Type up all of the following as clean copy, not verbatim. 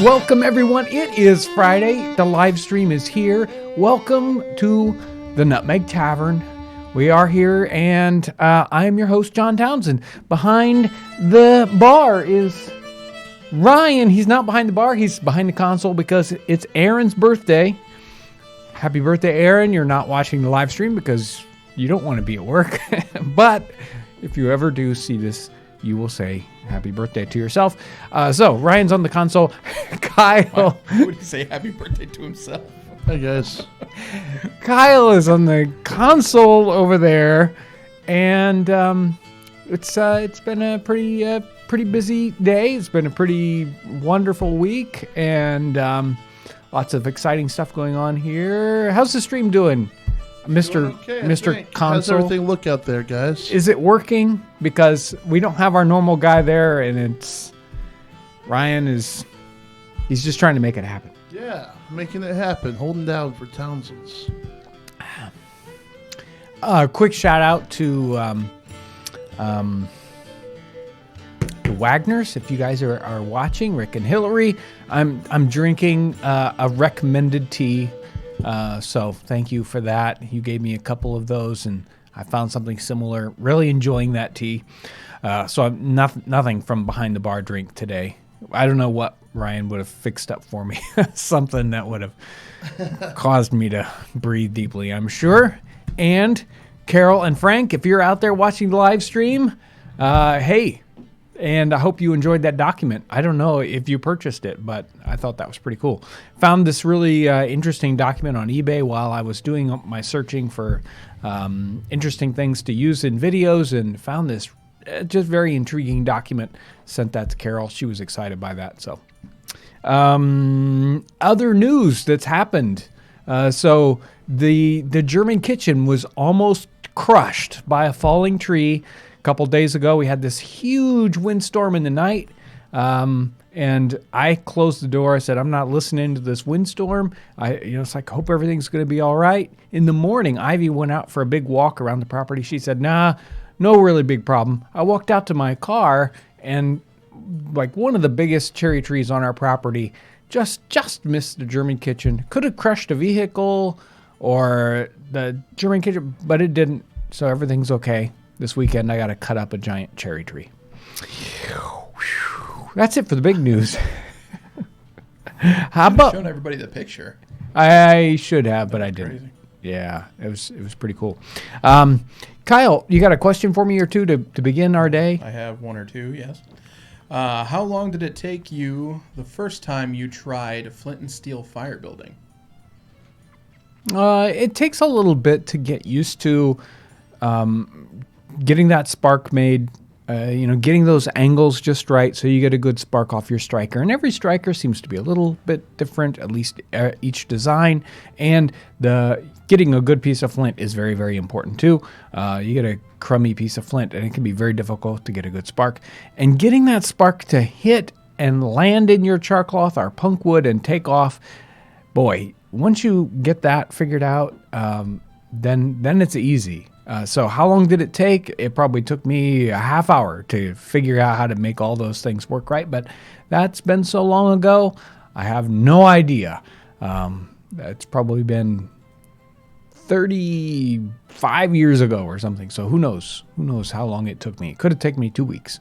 Welcome, everyone. It is Friday. The live stream is here. Welcome to the Nutmeg Tavern. We are here, and I am your host, John Townsend. Behind the bar is Ryan. He's not behind the bar. He's behind the console because it's Aaron's birthday. Happy birthday, Aaron. You're not watching the live stream because you don't want to be at work. But if you ever do see this, you will say happy birthday to yourself. So Ryan's on the console. Kyle. Why would he say happy birthday to himself? Hey guys. Kyle is on the console over there, and it's been a pretty busy day. It's been a pretty wonderful week, and lots of exciting stuff going on here. How's the stream doing, Mr. Console? How's everything look out there, guys? Is it working? Because we don't have our normal guy there, and it's Ryan he's just trying to make it happen. Yeah, making it happen, holding down for Townsends. Quick shout out to the Wagners, if you guys are watching, Rick and Hillary. I'm drinking a recommended tea, so thank you for that. You gave me a couple of those, and I found something similar. Really enjoying that tea. So I'm nothing from behind the bar drink today. I don't know what Ryan would have fixed up for me. Something that would have caused me to breathe deeply, I'm sure. And Carol and Frank, if you're out there watching the live stream, hey, and I hope you enjoyed that document. I don't know if you purchased it, but I thought that was pretty cool. Found this really interesting document on eBay while I was doing my searching for interesting things to use in videos, and found this just very intriguing document. Sent that to Carol. She was excited by that. So other news that's happened. So the German kitchen was almost crushed by a falling tree. A couple days ago, we had this huge windstorm in the night, and I closed the door. I said, I'm not listening to this windstorm. It's like, hope everything's going to be all right. In the morning, Ivy went out for a big walk around the property. She said, nah, no really big problem. I walked out to my car, and like one of the biggest cherry trees on our property just missed the German kitchen. Could have crushed a vehicle or the German kitchen, but it didn't. So everything's okay. This weekend, I got to cut up a giant cherry tree. That's it for the big news. How about showing everybody the picture? I should have, but I didn't. Crazy. Yeah, it was pretty cool. Kyle, you got a question for me or two to begin our day? I have one or two, yes. How long did it take you the first time you tried flint and steel fire building? It takes a little bit to get used to getting that spark made, getting those angles just right so you get a good spark off your striker. And every striker seems to be a little bit different, at least each design. And getting a good piece of flint is very, very important too. You get a crummy piece of flint and it can be very difficult to get a good spark. And getting that spark to hit and land in your char cloth or punk wood and take off, boy, once you get that figured out, then it's easy. So how long did it take? It probably took me a half hour to figure out how to make all those things work right. But that's been so long ago, I have no idea. That's probably been 35 years ago or something. So who knows? Who knows how long it took me? It could have taken me 2 weeks.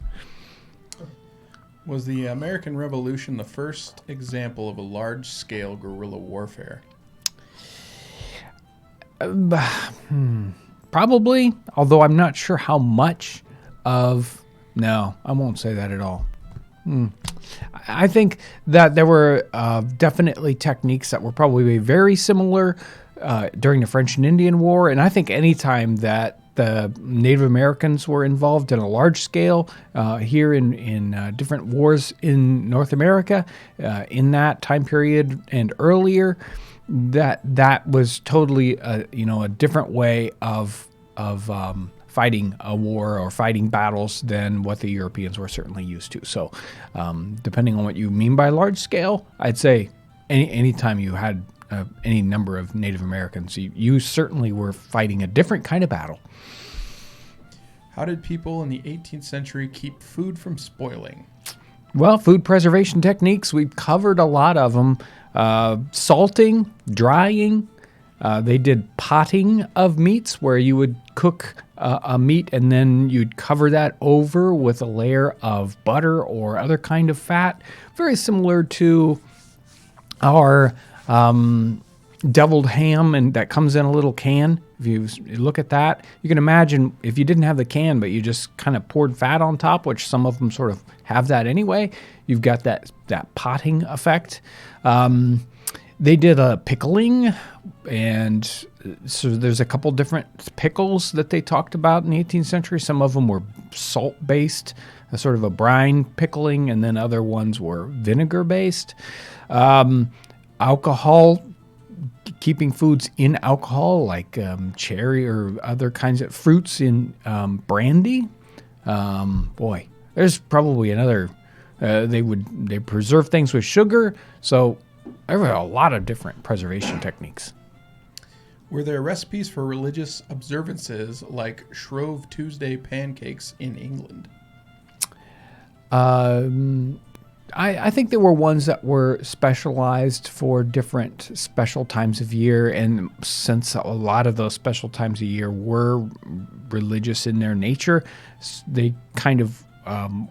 Was the American Revolution the first example of a large-scale guerrilla warfare? Probably, although I'm not sure how much of... No, I won't say that at all. I think that there were definitely techniques that were probably very similar during the French and Indian War, and I think any time that the Native Americans were involved in a large scale here in different wars in North America in that time period and earlier, that was totally a different way of fighting a war or fighting battles than what the Europeans were certainly used to. So depending on what you mean by large scale, I'd say any time you had any number of Native Americans, you certainly were fighting a different kind of battle. How did people in the 18th century keep food from spoiling? Well, food preservation techniques, we've covered a lot of them. Salting, drying. They did potting of meats where you would cook a meat and then you'd cover that over with a layer of butter or other kind of fat. Very similar to our deviled ham, and that comes in a little can. If you look at that, you can imagine if you didn't have the can, but you just kind of poured fat on top, which some of them sort of have that anyway, you've got that potting effect. They did a pickling, and so there's a couple different pickles that they talked about in the 18th century. Some of them were salt-based, a sort of a brine pickling, and then other ones were vinegar-based. Alcohol, keeping foods in alcohol like cherry or other kinds of fruits in brandy. Boy, there's probably another. They preserve things with sugar, so there were a lot of different preservation techniques. Were there recipes for religious observances like Shrove Tuesday pancakes in England? I think there were ones that were specialized for different special times of year, and since a lot of those special times of year were religious in their nature, they kind of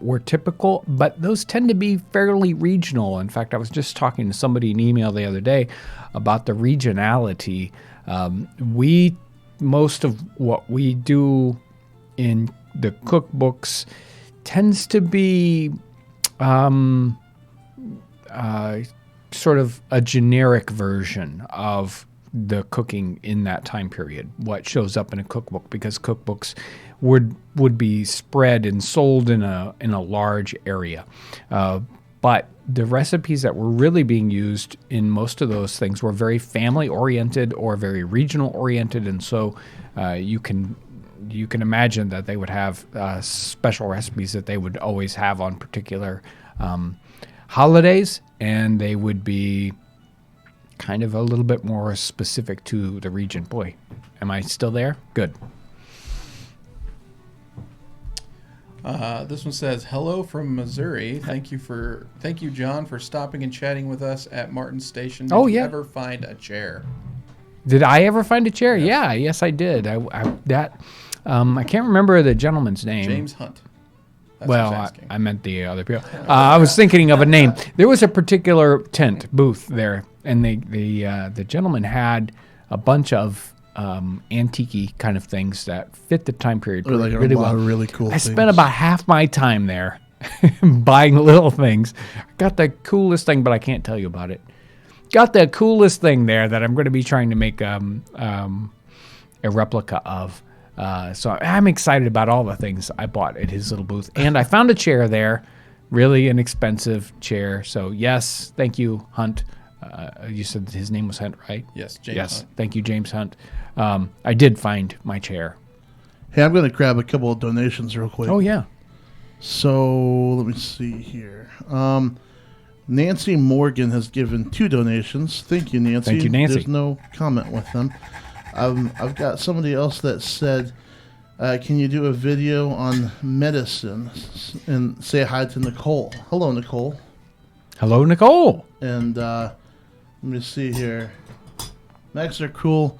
were typical, but those tend to be fairly regional. In fact, I was just talking to somebody in email the other day about the regionality. Most of what we do in the cookbooks tends to be sort of a generic version of the cooking in that time period, what shows up in a cookbook, because cookbooks would be spread and sold in a large area. But the recipes that were really being used in most of those things were very family-oriented or very regional-oriented, and so you can imagine that they would have special recipes that they would always have on particular holidays, and they would be kind of a little bit more specific to the region. Boy, am I still there? Good. This one says, "Hello from Missouri. Thank you, John, for stopping and chatting with us at Martin Station. Did you ever find a chair?" Did I ever find a chair? Yes. Yes, I did. I can't remember the gentleman's name. James Hunt. That's well, I meant the other people. I was thinking of a name. There was a particular tent booth there, and the gentleman had a bunch of antique kind of things that fit the time period really well. Of really cool things. I spent about half my time there buying little things. Got the coolest thing, but I can't tell you about it. Got the coolest thing there that I'm going to be trying to make a replica of. So I'm excited about all the things I bought at his little booth. And I found a chair there, really inexpensive chair. So yes, thank you, Hunt. You said his name was Hunt, right? Yes, James Hunt. Thank you, James Hunt. I did find my chair. Hey, I'm going to grab a couple of donations real quick. Oh, yeah. So let me see here. Nancy Morgan has given 2 donations. Thank you, Nancy. Thank you, Nancy. There's no comment with them. I've got somebody else that said, can you do a video on medicine and say hi to Nicole? Hello, Nicole. Hello, Nicole. And let me see here. Max are cool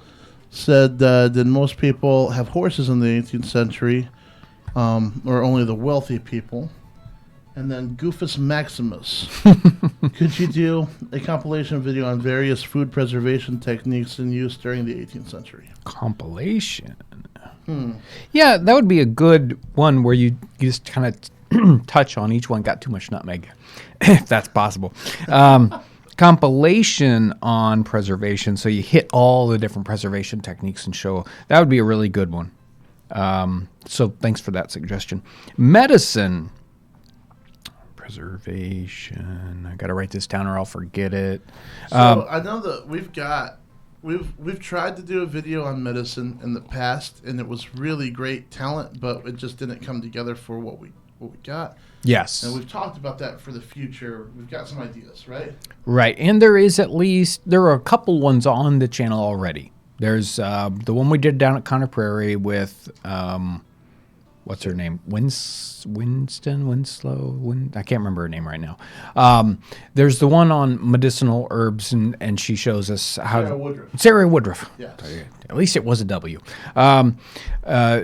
said, did most people have horses in the 18th century, or only the wealthy people? And then Goofus Maximus. Could you do a compilation video on various food preservation techniques in use during the 18th century? Compilation? Yeah, that would be a good one where you just kind of touch on each one. Got too much nutmeg, if that's possible. Compilation on preservation, so you hit all the different preservation techniques and show. That would be a really good one. So thanks for that suggestion. Medicine. Preservation. I got to write this down or I'll forget it. So I know that we've tried to do a video on medicine in the past, and it was really great talent, but it just didn't come together for what we got. Yes. And we've talked about that for the future. We've got some ideas, right? Right. And there are a couple ones on the channel already. There's the one we did down at Conner Prairie with what's her name? Winslow. I can't remember her name right now. There's the one on medicinal herbs, and she shows us how Sarah Woodruff. Sarah Woodruff. Yes. At least it was a W.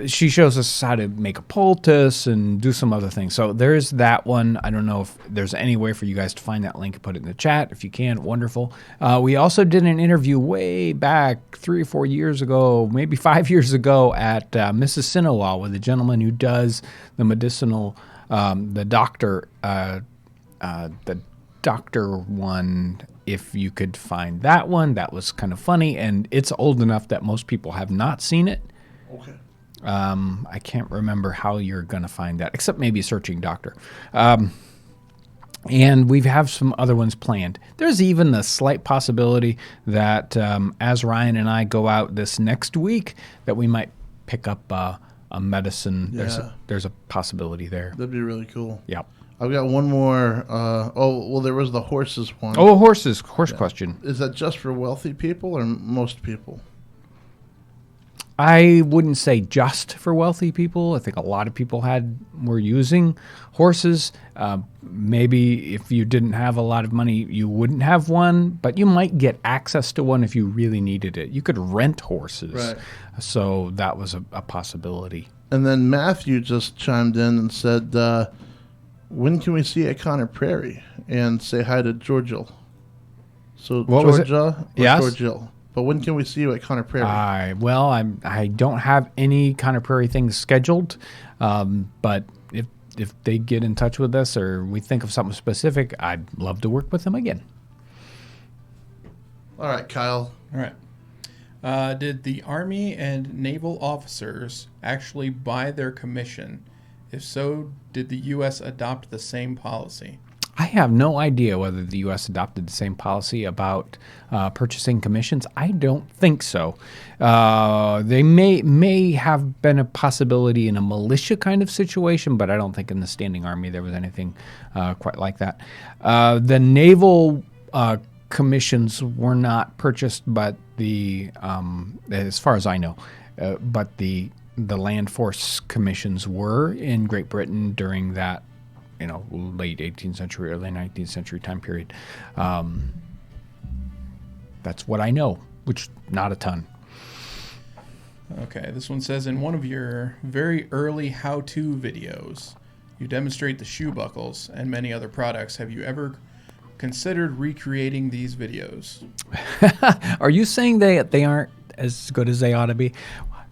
She shows us how to make a poultice and do some other things. So there's that one. I don't know if there's any way for you guys to find that link and put it in the chat. If you can, wonderful. We also did an interview way back 3 or 4 years ago, maybe 5 years ago at Mrs. Sinowal with a gentleman who does the medicinal, the doctor one. If you could find that one, that was kind of funny, and it's old enough that most people have not seen it. Okay. I can't remember how you're going to find that, except maybe searching doctor. And we have some other ones planned. There's even a slight possibility that as Ryan and I go out this next week, that we might pick up a medicine. Yeah. There's a possibility there. That'd be really cool. Yep. I've got one more. There was the horses one. Oh, horse question. Is that just for wealthy people or most people? I wouldn't say just for wealthy people. I think a lot of people were using horses. Maybe if you didn't have a lot of money, you wouldn't have one, but you might get access to one if you really needed it. You could rent horses. Right. So that was a possibility. And then Matthew just chimed in and said, when can we see you at Connor Prairie and say hi to Georgia? So What was it? Georgia or Yes? Georgia? But when can we see you at Connor Prairie? I don't have any Connor Prairie things scheduled, but if they get in touch with us or we think of something specific, I'd love to work with them again. All right, Kyle. All right. Did the Army and naval officers actually buy their commission? If so, did the U.S. adopt the same policy? I have no idea whether the U.S. adopted the same policy about purchasing commissions. I don't think so. They may have been a possibility in a militia kind of situation, but I don't think in the standing army there was anything quite like that. The naval commissions were not purchased, but as far as I know, but the land force commissions were in Great Britain during that late 18th century, early 19th century time period. That's what I know, which not a ton. Okay, this one says, in one of your very early how-to videos, you demonstrate the shoe buckles and many other products. Have you ever considered recreating these videos? Are you saying they aren't as good as they ought to be?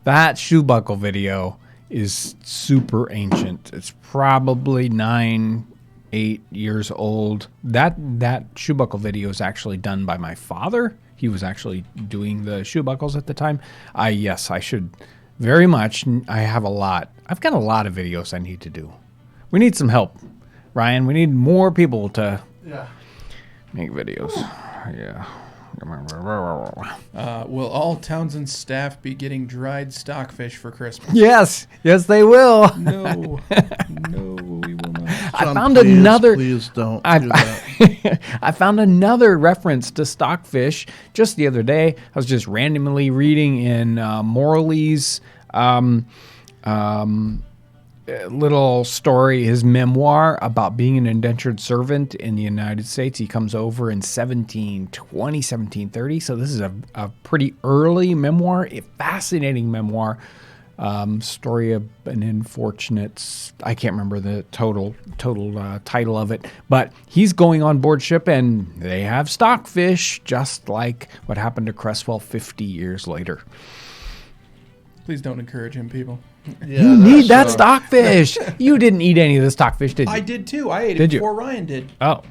That shoe buckle video is super ancient. It's probably 9-8 years old. That shoe buckle video is actually done by my father. He was actually doing the shoe buckles at the time. Yes, I should very much. I have a lot. I've got a lot of videos I need to do. We need some help, Ryan. We need more people to make videos. Yeah. Will all Townsends staff be getting dried stockfish for Christmas? Yes, they will. No, we will not. I John, found please, another. Please don't do that. I found another reference to stockfish just the other day. I was just randomly reading in Morley's little story, his memoir about being an indentured servant in the United States. He comes over in 1720, 1730. So this is a pretty early memoir, a fascinating memoir. Story of an unfortunate, I can't remember the total title of it, but he's going on board ship and they have stockfish, just like what happened to Cresswell 50 years later. Please don't encourage him, people. Yeah, You need that stockfish. You didn't eat any of the stockfish, did you? I did too. I ate Did it you? before Ryan did. Oh,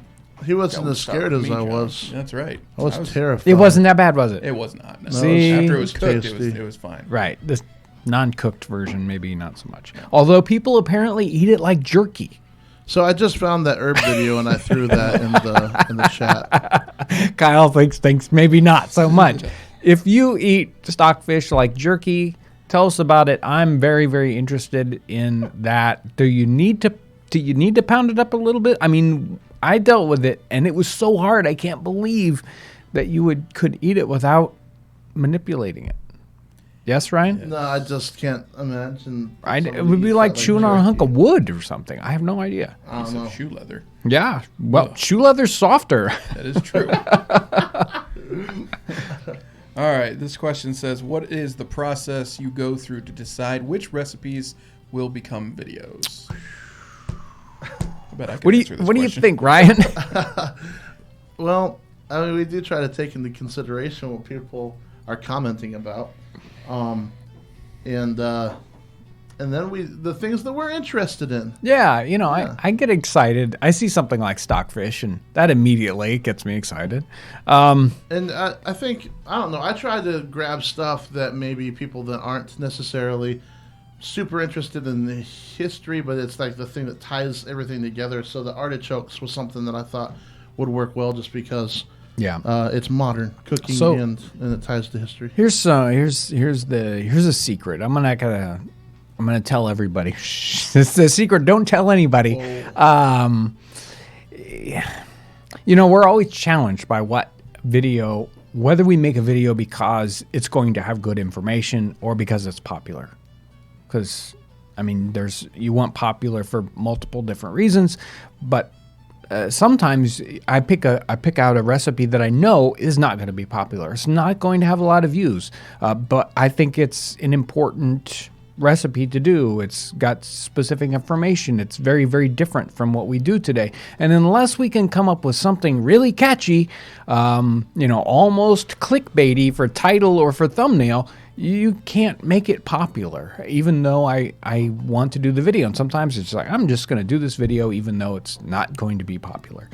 He wasn't Don't as start scared with as me, I John. was. That's right. I was terrified. it wasn't that bad, was it? It was not. No. See? After it was cooked, Tasty. it was fine. Right. This non-cooked version, maybe not so much. Although people apparently eat it like jerky. So I just found that herb video and I threw that in the chat. Kyle thinks maybe not so much. If you eat stockfish like jerky, tell us about it. I'm very, very interested in that. Do you need to pound it up a little bit? I mean, I dealt with it and it was so hard. I can't believe that you could eat it without manipulating it. Yes, Ryan? No, I just can't imagine. It somebody would be eats like that chewing on a hunk jerky. of wood or something. I have no idea. I Piece don't know. of shoe leather. Yeah. Well, shoe leather's softer. That is true. All right. This question says, what is the process you go through to decide which recipes will become videos? I bet I can answer this What do you question. think, Ryan? Well, I mean, we do try to take into consideration what people are commenting about, and then the things that we're interested in. Yeah, Yeah. I get excited. I see something like stockfish, and that immediately gets me excited. And I think, I don't know, I try to grab stuff that maybe people that aren't necessarily super interested in the history, but it's like the thing that ties everything together. So the artichokes was something that I thought would work well just because Yeah. it's modern cooking So- and it ties to history. Here's a secret. I'm gonna tell everybody. It's the secret. Don't tell anybody. We're always challenged by whether we make a video because it's going to have good information or because it's popular. Because, you want popular for multiple different reasons, but sometimes I pick out a recipe that I know is not going to be popular. It's not going to have a lot of views, but I think it's an important recipe to do. It's got specific information. It's very, very different from what we do today. And unless we can come up with something really catchy, almost clickbaity for title or for thumbnail, you can't make it popular, even though I want to do the video. And sometimes it's like, I'm just going to do this video, even though it's not going to be popular.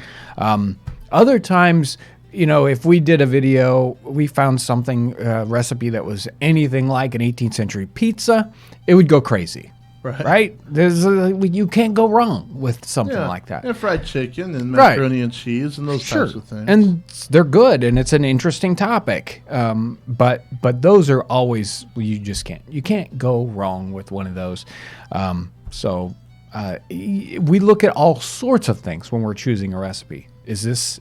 Other times, if we did a video, we found something, recipe that was anything like an 18th century pizza, it would go crazy. Right? You can't go wrong with something like that. And fried chicken and Right. macaroni and cheese and those types of things. And they're good, and it's an interesting topic. But those are always, you can't go wrong with one of those. We look at all sorts of things when we're choosing a recipe. Is this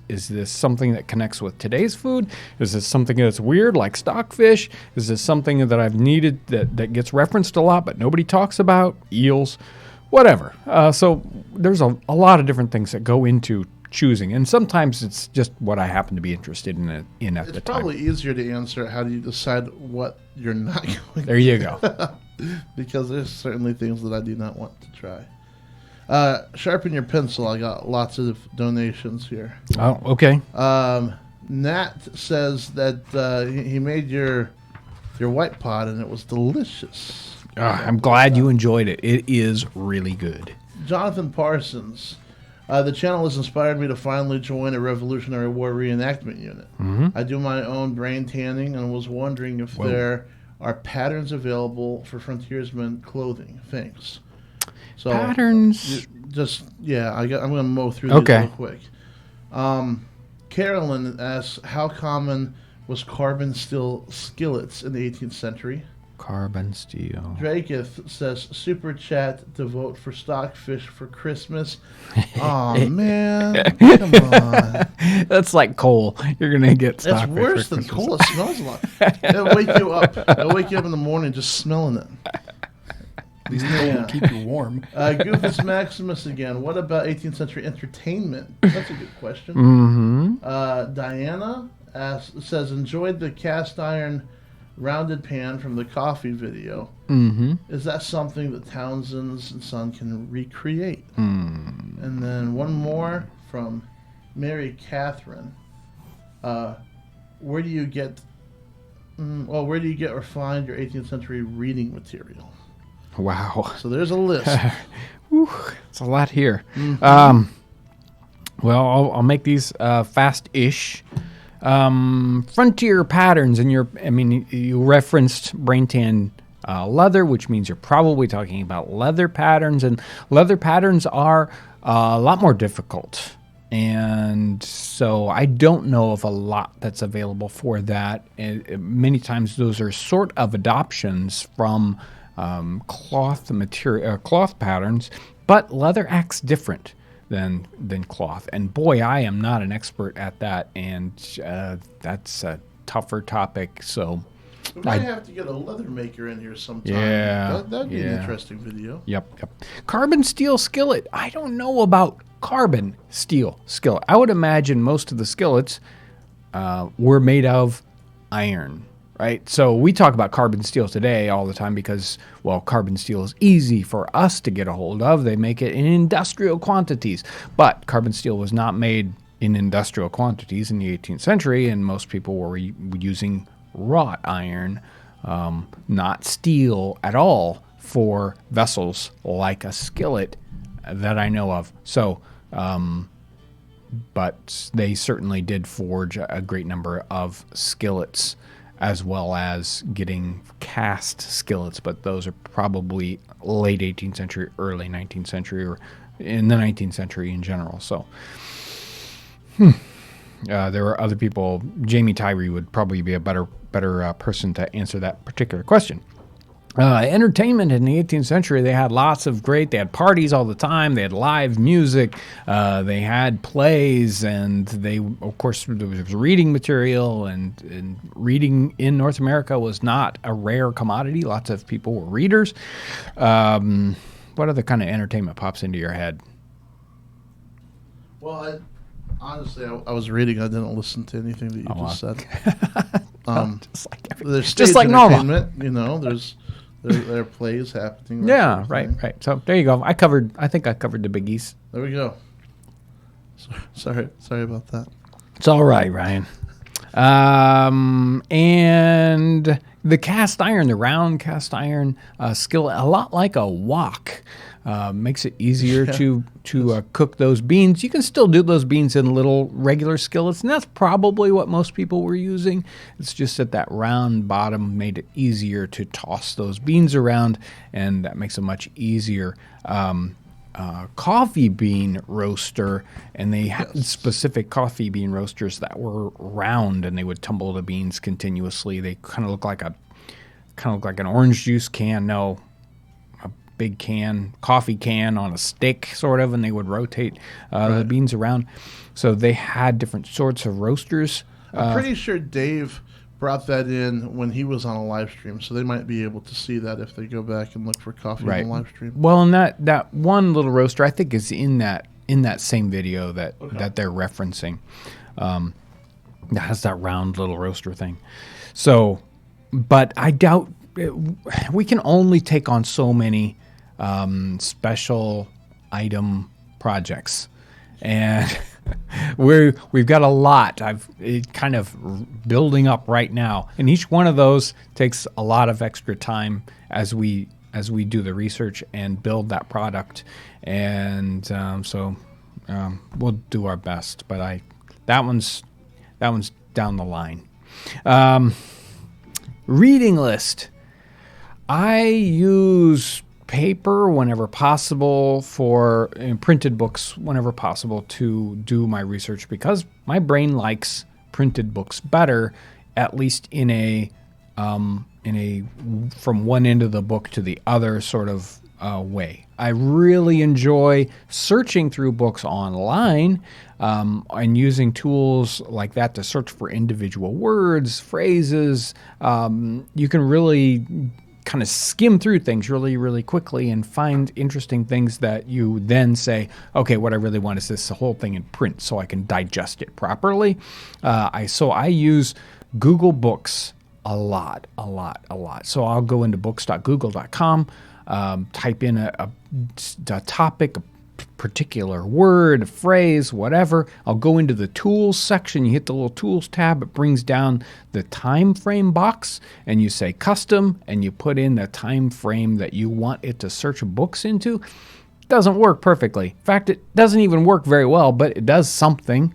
something that connects with today's food? Is this something that's weird like stockfish? Is this something that I've needed that gets referenced a lot but nobody talks about? Eels, whatever. So there's a lot of different things that go into choosing, and sometimes it's just what I happen to be interested in at the time. It's probably easier to answer how do you decide what you're not going There you go. because there's certainly things that I do not want to try. Sharpen your pencil. I got lots of donations here. Oh, okay. Nat says that he made your white pot and it was delicious. I'm glad you enjoyed it. It is really good. Jonathan Parsons. The channel has inspired me to finally join a Revolutionary War reenactment unit. I do my own brain tanning and was wondering if there are patterns available for frontiersmen clothing. Thanks. So Patterns. I'm going to mow through these real quick. Carolyn asks, how common was carbon steel skillets in the 18th century? Carbon steel. Draketh says, super chat to vote for stockfish for Christmas. Oh man, come on. That's like coal. You're going to get That's stockfish. worse for than Christmas. coal. It smells a lot. It'll wake you up. It'll wake you up in the morning just smelling it. These Yeah. keep you warm. Goofus Maximus again. What about 18th century entertainment? That's a good question. Diana says, enjoyed the cast iron rounded pan from the coffee video. Is that something that Townsends and Son can recreate? And then one more from Mary Catherine. Where do you get or find your 18th century reading material? Wow. So there's a list. It's a lot here. Well, I'll make these fast-ish. Frontier patterns, and you referenced brain tan leather, which means you're probably talking about leather patterns, and leather patterns are a lot more difficult. And so I don't know of a lot that's available for that. Many times those are sort of adoptions from cloth material, cloth patterns, but leather acts different than cloth. And boy, I am not an expert at that, and that's a tougher topic. So We might have to get a leather maker in here sometime. Yeah, That'd be an yeah. interesting video. Yep. Carbon steel skillet. I don't know about carbon steel skillet. I would imagine most of the skillets were made of iron, right? So we talk about carbon steel today all the time because, well, carbon steel is easy for us to get a hold of. They make it in industrial quantities. But carbon steel was not made in industrial quantities in the 18th century, and most people were using wrought iron, not steel at all, for vessels like a skillet that I know of. So, but they certainly did forge a great number of skillets, as well as getting cast skillets, but those are probably late 18th century, early 19th century, or in the 19th century in general. So, there were other people. Jamie Tyree would probably be a better person to answer that particular question. Entertainment in the 18th century, they had they had parties all the time. They had live music. They had plays, and of course, there was reading material, and reading in North America was not a rare commodity. Lots of people were readers. What other kind of entertainment pops into your head? Well, honestly, I was reading. I didn't listen to anything that you just said. There's just like normal. You know, there are plays happening. Yeah, right. So there you go. I think I covered the biggies. There we go. Sorry about that. It's all right, Ryan. And the cast iron, the round cast iron skillet, a lot like a wok, makes it easier to cook those beans. You can still do those beans in little regular skillets, and that's probably what most people were using. It's just that round bottom made it easier to toss those beans around, and that makes it much easier. Coffee bean roaster, and they had specific coffee bean roasters that were round, and they would tumble the beans continuously. They kind of look like an orange juice can. No, a big can, coffee can on a stick, sort of, and they would rotate the beans around. So they had different sorts of roasters. I'm pretty sure Dave brought that in when he was on a live stream, so they might be able to see that if they go back and look for coffee on the live stream. Well, and that one little roaster, I think, is in that same video that they're referencing. That has that round little roaster thing. So, but I doubt we can only take on so many special item projects, and we've got a lot. It kind of building up right now, and each one of those takes a lot of extra time as we do the research and build that product, and so we'll do our best. But that one's down the line. Reading list. I use paper whenever possible, for printed books whenever possible, to do my research, because my brain likes printed books better, at least in a from one end of the book to the other sort of way. I really enjoy searching through books online and using tools like that to search for individual words, phrases. You can really kind of skim through things really, really quickly and find interesting things that you then say, okay, what I really want is this whole thing in print so I can digest it properly. So I use Google Books a lot. So I'll go into books.google.com, type in a topic, a particular word, a phrase, whatever. I'll go into the tools section. You hit the little tools tab. It brings down the time frame box, and you say custom, and you put in the time frame that you want it to search books into. It doesn't work perfectly. In fact, it doesn't even work very well, but it does something.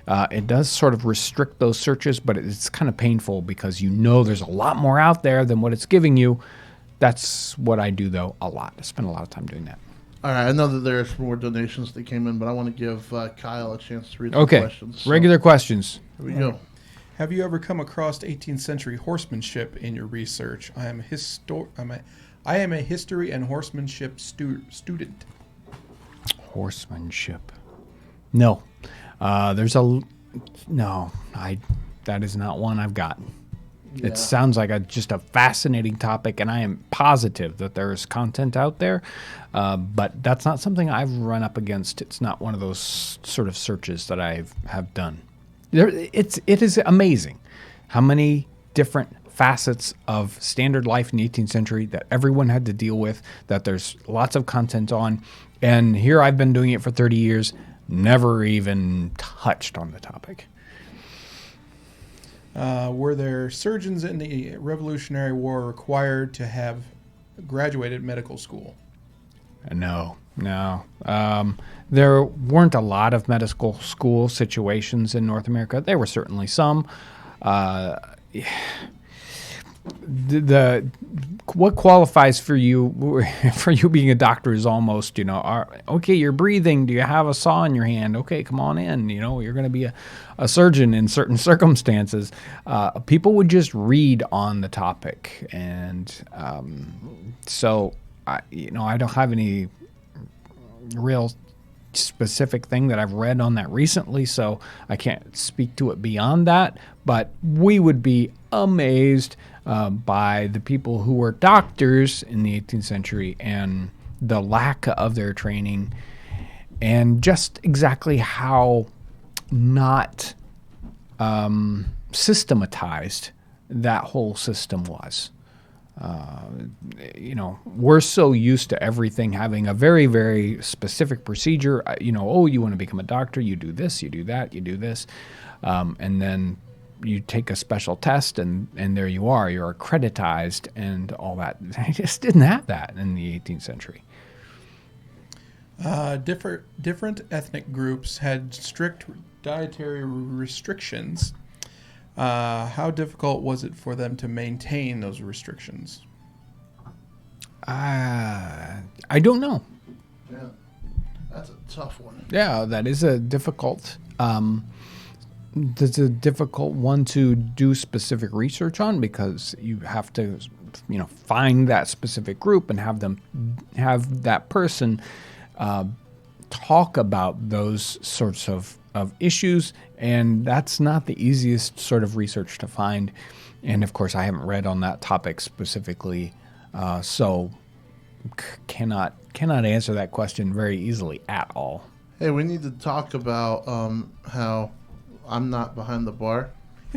It does sort of restrict those searches, but it's kind of painful because you know there's a lot more out there than what it's giving you. That's what I do, though, a lot. I spend a lot of time doing that. All right, I know that there are some more donations that came in, but I want to give Kyle a chance to read the questions. So regular questions. Here we go. Have you ever come across 18th century horsemanship in your research? I am a history and horsemanship student. Horsemanship. No. That is not one I've got. Yeah. It sounds like just a fascinating topic, and I am positive that there is content out there, but that's not something I've run up against. It's not one of those sort of searches that I have done. It is amazing how many different facets of standard life in the 18th century that everyone had to deal with, that there's lots of content on. And here I've been doing it for 30 years, never even touched on the topic. Were there surgeons in the Revolutionary War required to have graduated medical school? No. There weren't a lot of medical school situations in North America. There were certainly some. What qualifies for you being a doctor is almost, okay, you're breathing. Do you have a saw in your hand? Okay, come on in. You're going to be a surgeon in certain circumstances. People would just read on the topic, and so I don't have any real specific thing that I've read on that recently, so I can't speak to it beyond that. But we would be amazed by the people who were doctors in the 18th century and the lack of their training, and just exactly how not systematized that whole system was. We're so used to everything having a very, very specific procedure. You want to become a doctor, you do this, you do that, you do this, and then you take a special test, and there you are. You're accreditized and all that. They just didn't have that in the 18th century. Different ethnic groups had strict dietary restrictions. How difficult was it for them to maintain those restrictions? I don't know. Yeah, that's a tough one. Yeah, that is a difficult. That's a difficult one to do specific research on, because you have to, find that specific group and have that person talk about those sorts of issues, and that's not the easiest sort of research to find. And of course, I haven't read on that topic specifically, so cannot answer that question very easily at all. Hey, we need to talk about how I'm not behind the bar.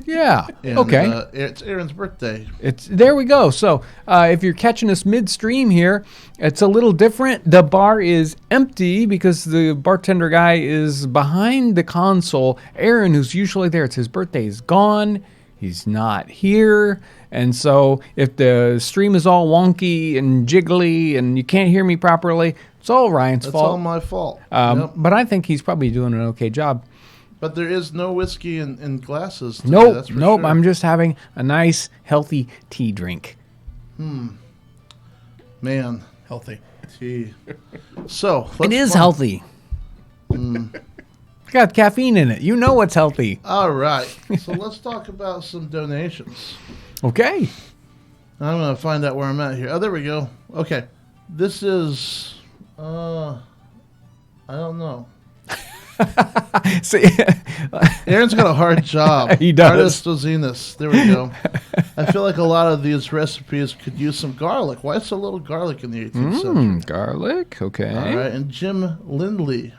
Yeah. And, okay. It's Aaron's birthday. There we go. So if you're catching us midstream here, it's a little different. The bar is empty because the bartender guy is behind the console. Aaron, who's usually there, it's his birthday, is gone. He's not here. And so if the stream is all wonky and jiggly and you can't hear me properly, it's all Ryan's fault. It's all my fault. Yep. But I think he's probably doing an okay job. But there is no whiskey in glasses today, Nope, that's for nope. sure. I'm just having a nice, healthy tea drink. Man, Healthy. tea. So, It is healthy. It's got caffeine in it. You know it's healthy. All right. So let's talk about some donations. Okay. I'm going to find out where I'm at here. Oh, there we go. Okay. This is, I don't know. See, Aaron's got a hard job. He does. Artist Ozinus. There we go. I feel like a lot of these recipes could use some garlic. Why so little garlic in the 18th century? garlic. Okay. All right. And Jim Lindley.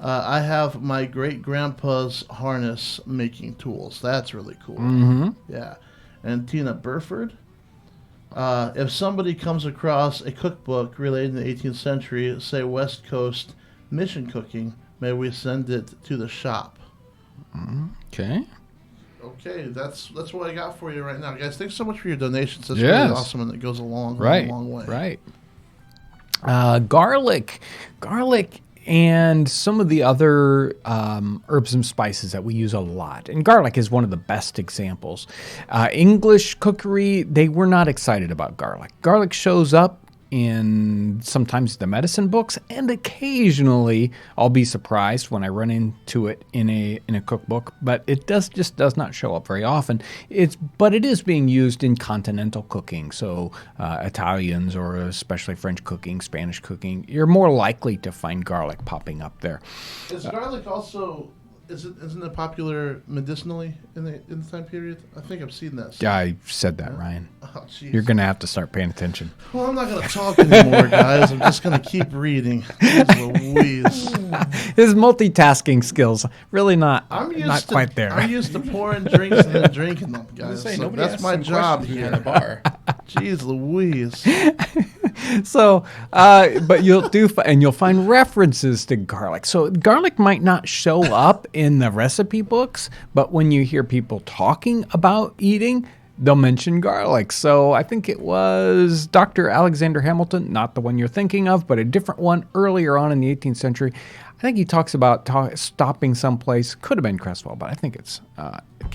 I have my great-grandpa's harness making tools. That's really cool. Mm-hmm. Yeah. And Tina Burford. If somebody comes across a cookbook related to the 18th century, say West Coast mission cooking, may we send it to the shop. Okay. Okay, that's what I got for you right now, guys. Thanks so much for your donations. That's Yes. really awesome, and it goes a long way. Right. Garlic, and some of the other herbs and spices that we use a lot. And garlic is one of the best examples. English cookery, they were not excited about garlic. Garlic shows up in sometimes the medicine books, and occasionally I'll be surprised when I run into it in a cookbook, but it just does not show up very often. But it is being used in continental cooking, so Italians or especially French cooking, Spanish cooking, you're more likely to find garlic popping up there. Is garlic also Isn't it popular medicinally in the time period? I think I've seen that. Yeah, I said that, Ryan. Oh, jeez. You're going to have to start paying attention. Well, I'm not going to talk anymore, guys. I'm just going to keep reading. Jeez Louise. His multitasking skills really not quite there. I'm used to pouring drinks and then drinking them, guys. So that's my job here in the bar. Jeez Louise. So, but you'll find references to garlic. So garlic might not show up in the recipe books, but when you hear people talking about eating, they'll mention garlic. So I think it was Dr. Alexander Hamilton, not the one you're thinking of, but a different one earlier on in the 18th century. I think he talks about stopping someplace, could have been Cresswell, but I think it's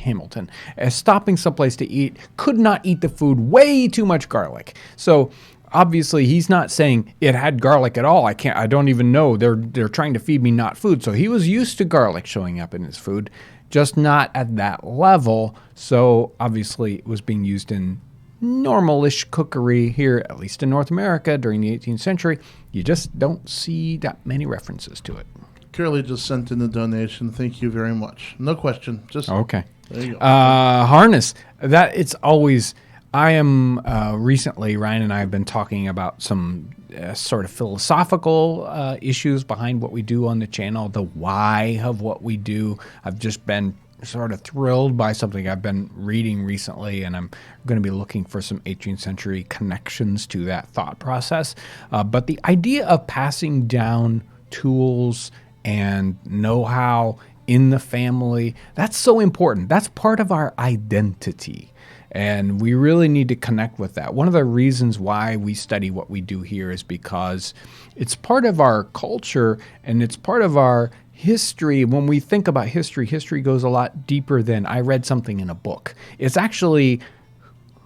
Hamilton, as stopping someplace to eat, could not eat the food, way too much garlic. So obviously he's not saying it had garlic at all. I don't even know. They're trying to feed me not food. So he was used to garlic showing up in his food, just not at that level. So obviously it was being used in normal-ish cookery here, at least in North America during the 18th century. You just don't see that many references to it. Curly just sent in the donation. Thank you very much. No question. Just okay. There you go. Harness. That it's always. I am recently. Ryan and I have been talking about some sort of philosophical issues behind what we do on the channel, the why of what we do. I've just been sort of thrilled by something I've been reading recently, and I'm going to be looking for some 18th century connections to that thought process. But the idea of passing down tools and know-how in the family, that's so important. That's part of our identity. And we really need to connect with that. One of the reasons why we study what we do here is because it's part of our culture and it's part of our history. When we think about history, history goes a lot deeper than I read something in a book. It's actually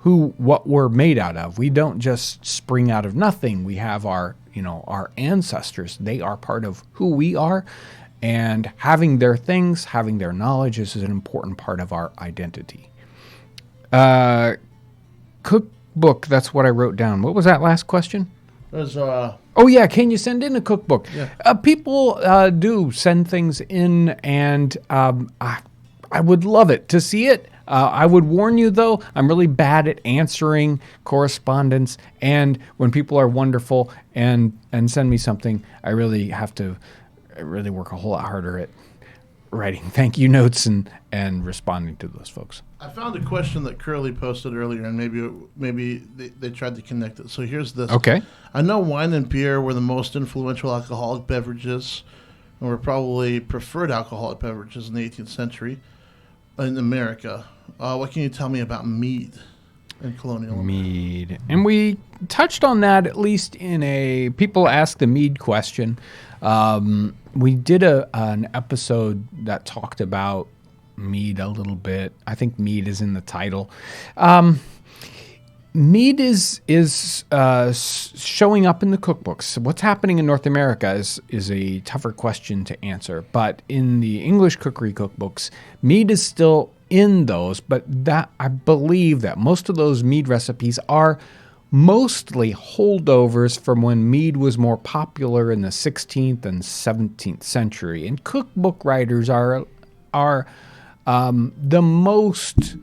what we're made out of. We don't just spring out of nothing. We have our ancestors. They are part of who we are. And having their things, having their knowledge is an important part of our identity. Cookbook, that's what I wrote down. What was that last question? There's Oh, yeah, can you send in a cookbook? Yeah. People do send things in, and I would love it to see it. I would warn you, though, I'm really bad at answering correspondence, and when people are wonderful and send me something, I really have to work a whole lot harder at writing thank you notes and responding to those folks. I found a question that Curly posted earlier, and maybe they tried to connect it. So here's this. Okay. I know wine and beer were the most influential alcoholic beverages, and were probably preferred alcoholic beverages in the 18th century in America. What can you tell me about mead in colonial America? Mead. And we touched on that at least in people ask the mead question. We did an episode that talked about mead a little bit. I think mead is in the title. Mead is showing up in the cookbooks. What's happening in North America is a tougher question to answer. But in the English cookery cookbooks, mead is still in those. But that I believe that most of those mead recipes are mostly holdovers from when mead was more popular in the 16th and 17th century. And cookbook writers are the most...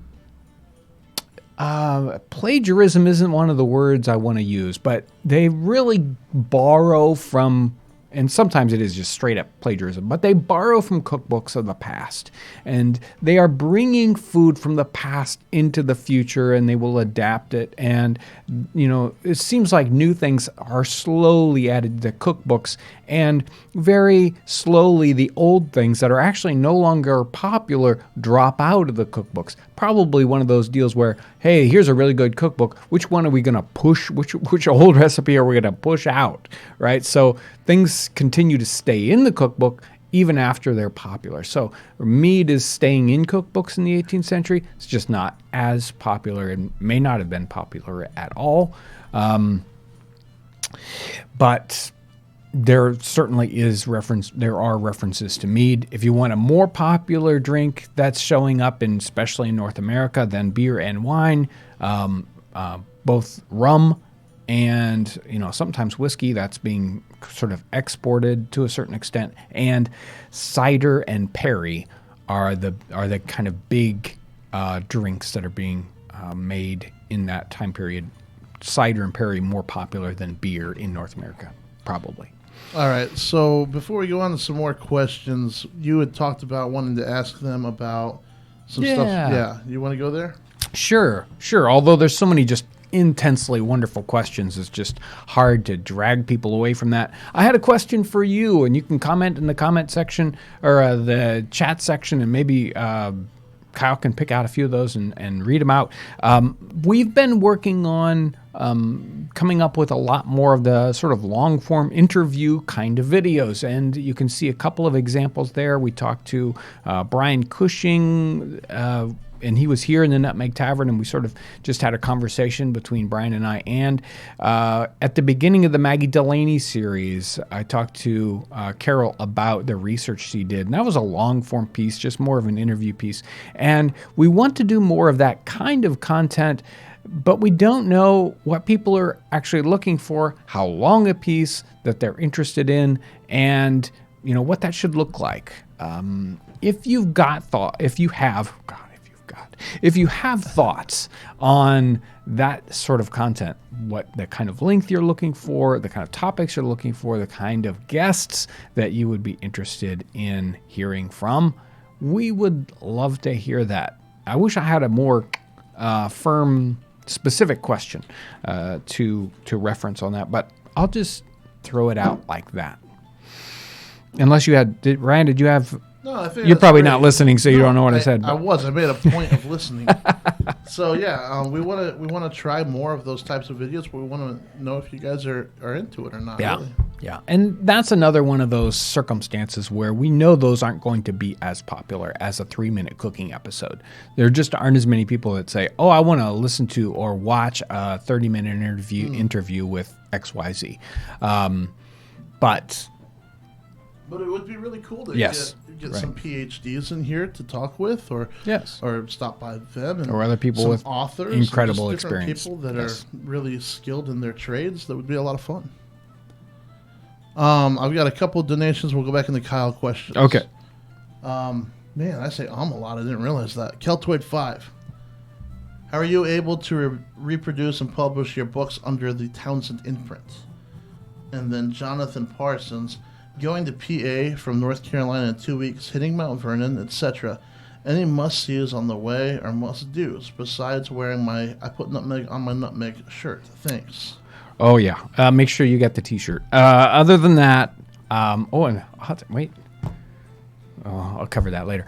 plagiarism isn't one of the words I want to use, but they really borrow from, and sometimes it is just straight up plagiarism, but they borrow from cookbooks of the past. And they are bringing food from the past into the future, and they will adapt it. And, it seems like new things are slowly added to cookbooks, and very slowly the old things that are actually no longer popular drop out of the cookbooks. Probably one of those deals where, hey, here's a really good cookbook. Which one are we going to push? Which old recipe are we going to push out, right? So things continue to stay in the cookbook even after they're popular. So mead is staying in cookbooks in the 18th century. It's just not as popular and may not have been popular at all. But there certainly there are references to mead. If you want a more popular drink that's showing up especially in North America than beer and wine, both rum and sometimes whiskey that's being sort of exported to a certain extent, and cider and perry are the kind of big drinks that are being made in that time period. Cider and perry more popular than beer in North America, probably. All right. So before we go on to some more questions, you had talked about wanting to ask them about some stuff. Yeah. You want to go there? Sure. Although there's so many just intensely wonderful questions, it's just hard to drag people away from that. I had a question for you, and you can comment in the comment section or the chat section, and maybe Kyle can pick out a few of those and read them out. We've been working on coming up with a lot more of the sort of long-form interview kind of videos, and you can see a couple of examples there. We talked to Brian Cushing, and he was here in the Nutmeg Tavern, and we sort of just had a conversation between Brian and I. And at the beginning of the Maggie Delaney series, I talked to Carol about the research she did. And that was a long-form piece, just more of an interview piece. And we want to do more of that kind of content, but we don't know what people are actually looking for, how long a piece that they're interested in, and what that should look like. If you have thoughts on that sort of content, what the kind of length you're looking for, the kind of topics you're looking for, the kind of guests that you would be interested in hearing from, we would love to hear that. I wish I had a more firm, specific question to reference on that, but I'll just throw it out like that. Unless you had, Ryan, did you have... No, I think you're probably not listening, so you don't know what I said. I was. I made a point of listening. So yeah, we want to try more of those types of videos, but we want to know if you guys are into it or not. Yeah, really. Yeah, and that's another one of those circumstances where we know those aren't going to be as popular as a 3-minute cooking episode. There just aren't as many people that say, "Oh, I want to listen to or watch a 30-minute interview with XYZ." But it would be really cool to yes, get some PhDs in here to talk with, or stop by them, and or other people some with authors, incredible and just different experience. People that are really skilled in their trades. That would be a lot of fun. I've got a couple of donations. We'll go back into Kyle questions. Okay. Man, I say a lot. I didn't realize that. Keltoid 5. How are you able to reproduce and publish your books under the Townsend imprint? And then Jonathan Parsons. Going to PA from North Carolina in 2 weeks, hitting Mount Vernon, etc. Any must-sees on the way or must-dos besides wearing I put nutmeg on my nutmeg shirt. Thanks. Oh, yeah. Make sure you get the T-shirt. Other than that, wait. Oh, I'll cover that later.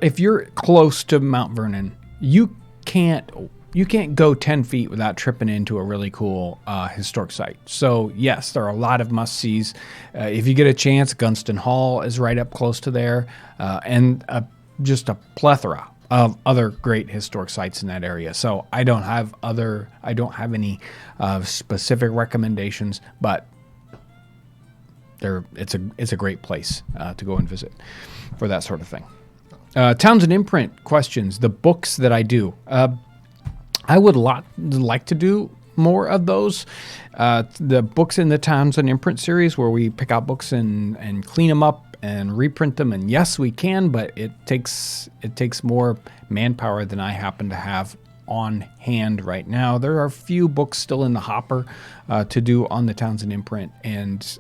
If you're close to Mount Vernon, you can't go 10 feet without tripping into a really cool historic site. So, yes, there are a lot of must-sees. If you get a chance, Gunston Hall is right up close to there, and just a plethora of other great historic sites in that area. So I don't have any specific recommendations, but it's a great place to go and visit for that sort of thing. Townsend imprint questions, the books that I do. I would like to do more of those. The books in the Townsend imprint series where we pick out books and clean them up and reprint them. And yes, we can, but it takes more manpower than I happen to have on hand right now. There are a few books still in the hopper to do on the Townsend imprint. And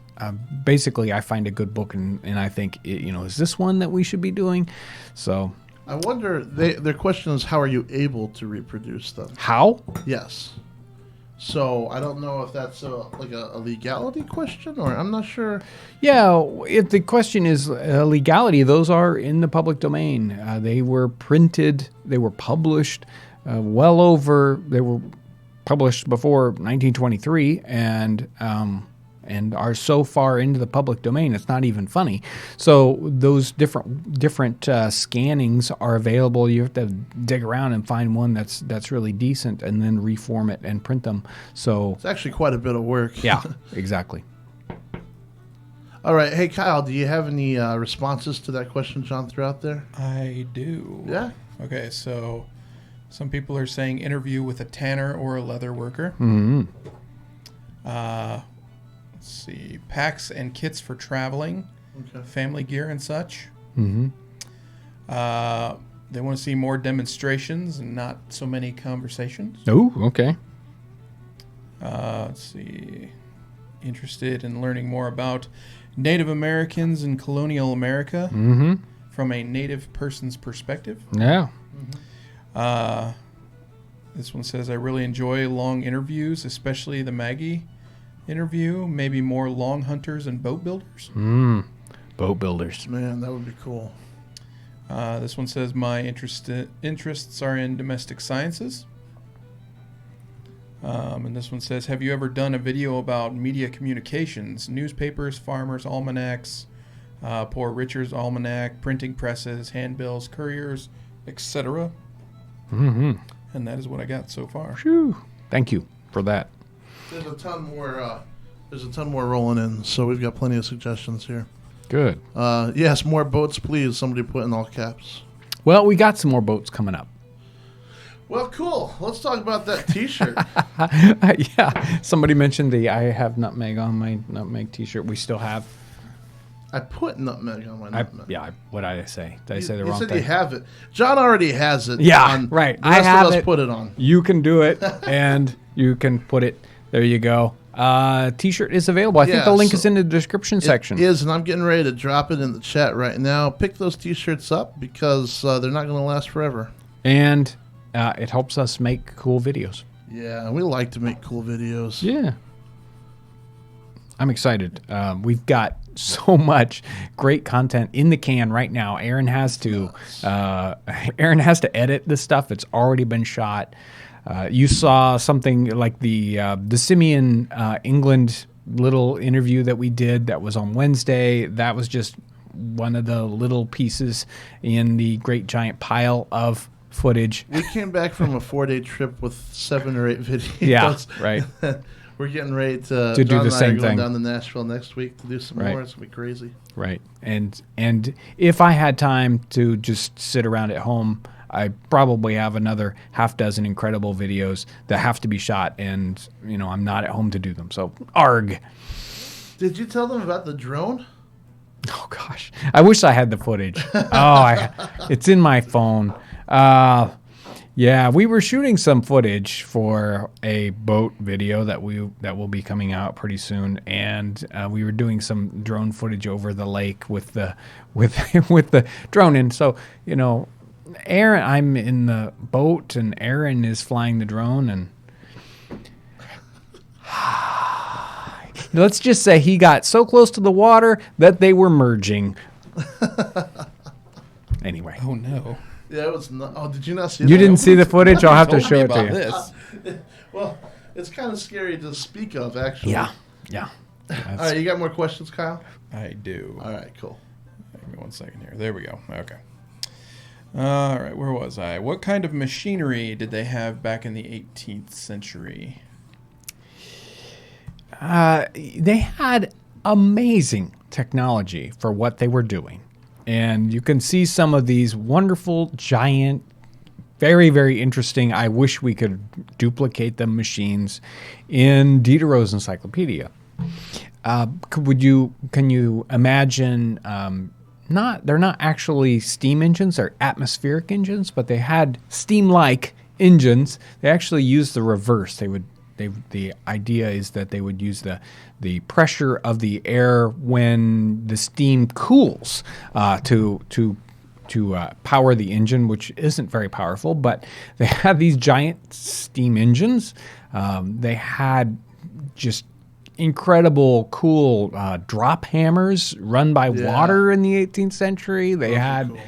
basically I find a good book and I think, is this one that we should be doing? So... I wonder, their question is, how are you able to reproduce them? How? Yes. So I don't know if that's a legality question, or I'm not sure. Yeah, if the question is legality, those are in the public domain. They were printed, they were published they were published before 1923, and are so far into the public domain, it's not even funny. So those different scannings are available. You have to dig around and find one that's really decent, and then reform it and print them. So it's actually quite a bit of work. Yeah, exactly. All right, hey Kyle, do you have any responses to that question John threw out there? I do. Yeah. Okay, so Some people are saying interview with a tanner or a leather worker. Mm-hmm. Let's see. Packs and kits for traveling, family gear and such. Mm-hmm. They want to see more demonstrations and not so many conversations. Oh, okay. Let's see. Interested in learning more about Native Americans in colonial America Mm-hmm. from a native person's perspective. Yeah. This one says, I really enjoy long interviews, especially the Maggie interview. Maybe more long hunters and boat builders. Boat builders. Man, that would be cool. This one says, my interests are in domestic sciences. And this one says, have you ever done a video about media communications, newspapers, farmers, almanacs, Poor Richard's Almanac, printing presses, handbills, couriers, etc.? Mm-hmm. And that is what I got so far. Phew. Thank you for that. There's a ton more. There's a ton more rolling in, so we've got plenty of suggestions here. Good. Yes, more boats, please. Somebody put in all caps. Well, we got some more boats coming up. Well, cool. Let's talk about that T-shirt. Yeah. Somebody mentioned I have nutmeg on my nutmeg T-shirt. We still have. I put nutmeg on my nutmeg. What did I say? Did I say the You wrong said thing? you have it. John already has it. Yeah, right. The rest I have of us it. put it on. You can do it, and you can put it. There you go. T-shirt is available. I think the link is in the description section. It is, and I'm getting ready to drop it in the chat right now. Pick those T-shirts up because they're not going to last forever. And it helps us make cool videos. Yeah, we like to make cool videos. Yeah. I'm excited. We've got so much great content in the can right now. Aaron has to edit this stuff. It's already been shot. You saw something like the Simeon England little interview that we did that was on Wednesday. That was just one of the little pieces in the great giant pile of footage. We came back from a 4-day trip with 7 or 8 videos. Yeah, right. We're getting ready to do John the and I same are going thing. down to Nashville next week to do some Right. more. It's going to be crazy. Right. And if I had time to just sit around at home, I probably have another half dozen incredible videos that have to be shot, and I'm not at home to do them. So arg. Did you tell them about the drone? Oh gosh, I wish I had the footage. It's in my phone. Yeah, we were shooting some footage for a boat video that will be coming out pretty soon, and we were doing some drone footage over the lake with the with the drone. And so Aaron, I'm in the boat, and Aaron is flying the drone, and let's just say he got so close to the water that they were merging. Anyway. Oh, no. Yeah, it was not. Oh, did you not see You that? didn't see the footage? I'll have to Told show me it to about you. this. Well, it's kind of scary to speak of, actually. Yeah. All right, you got more questions, Kyle? I do. All right, cool. Give me 1 second here. There we go. Okay. All right, where was I? What kind of machinery did they have back in the 18th century? They had amazing technology for what they were doing. And you can see some of these wonderful, giant, very, very interesting, I wish we could duplicate them machines in Diderot's encyclopedia. Can you imagine, they're not actually steam engines, they're atmospheric engines, but they had steam-like engines. They actually used the reverse. The idea is that they would use the pressure of the air when the steam cools to power the engine, which isn't very powerful. But they had these giant steam engines. They had just incredible, cool drop hammers run by water in the 18th century. They had. Cool.